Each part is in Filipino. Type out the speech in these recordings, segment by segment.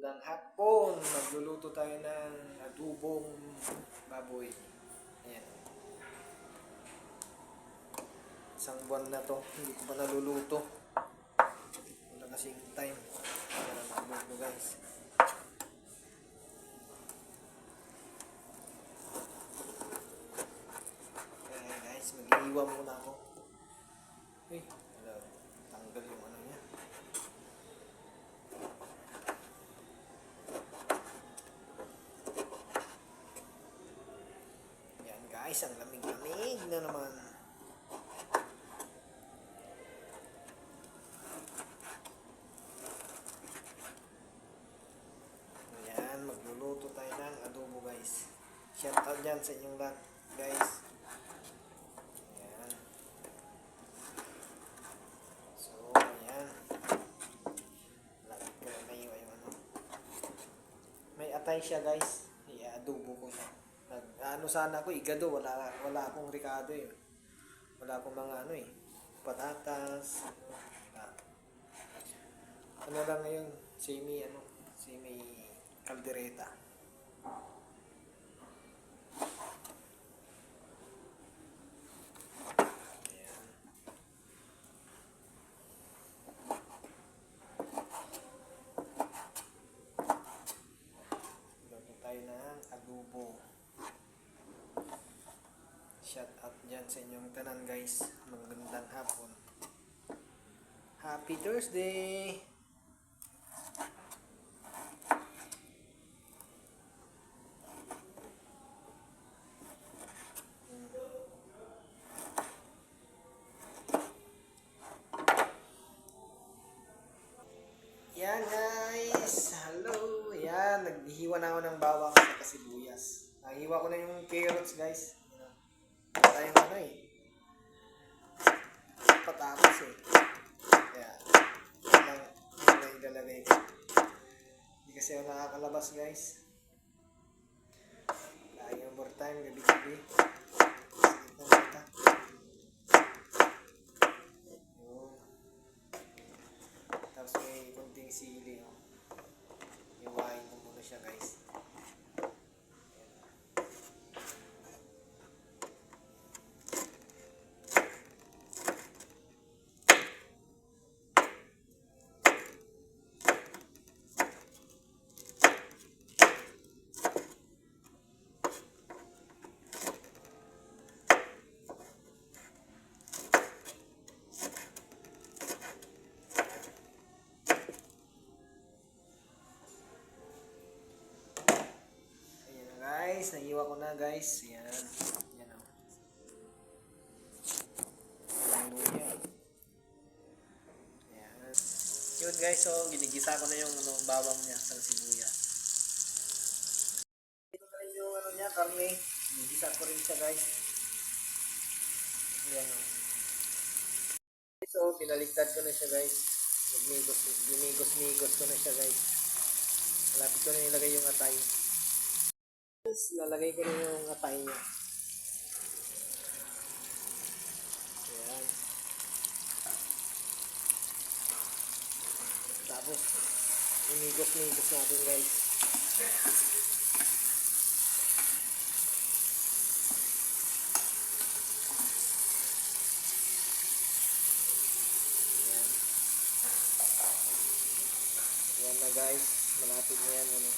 Magandang hapon. Magluluto tayo ng adubong baboy. Ayan. Isang buwan na to. Hindi ko pa naluluto. Wala kasing time. Para magluto guys. Ayan guys. Mag-iiwa muna ako. Uy. Wala. Tanggal yung ano niya. Ayan guys. Ang lamig-lamig na naman. Magluluto tayo ng adobo guys. Shout out dyan sa inyong lahat guys. Ayan. So ayan. Lagi ko na may yung ano. May atay siya guys. I-adobo ko siya. Ano sana ako igado. Wala akong ricado eh. Wala akong mga ano eh. Patatas. Ano lang ngayon. Semi caldereta. Ayan. Luto tayo ng adobo. Shout out dyan sa inyong tanan guys. Magandang hapon. Happy Thursday! Yan guys, hello. Yan, naghihiwa na ako ng bawang at sibuyas. Nahiwa ko na yung carrots guys. Tayong ano eh. Patatas eh. Kaya, yun lang ilalagay ko. Hindi kasi ako nakakalabas guys. Lagi overtime, gabi-gabi. Sakit na mata. Tapos may kunting sili. Iwain ko muna siya guys. Guys, nahiwa ko na guys. Yan. Yan o. Ang luya. Yan. Yun guys, so ginigisa ko na yung bawang niya sa sibuyas. Ito na rin yung ano niya, karne. Ginigisa ko rin siya guys. Yan o. So, pinaligtad ko na siya guys. Gumigos-migos ko na siya guys. Malapit ko na ilagay yung atay. Lalagay ko na yung atay niya. Ayan. Tapos, imigos-migos natin guys. Ayan. Ayan na guys. Malapit na yan. Ano.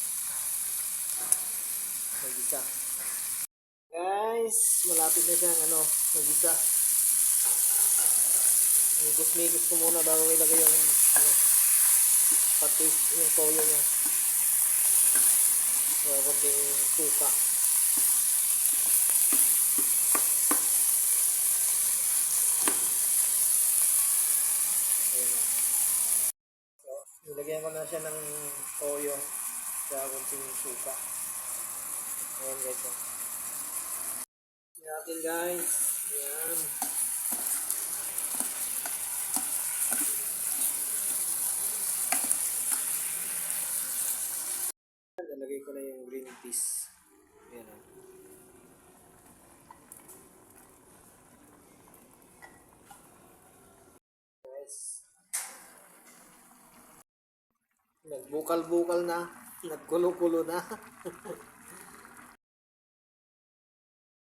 Mag-isa. Guys, malapit na siyang mag-isa. Migos-migos ko muna bago ilagay yung pati yung toyo niya. So, kunting suka. Ayan na. So, nilagyan ko na siya ng toyo sa kunting suka. Ayan guys. Natin guys. Ayan. Nalagay ko na yung green peas. Ayan o. Guys. Nagbukal-bukal na. Nagkulo-kulo na.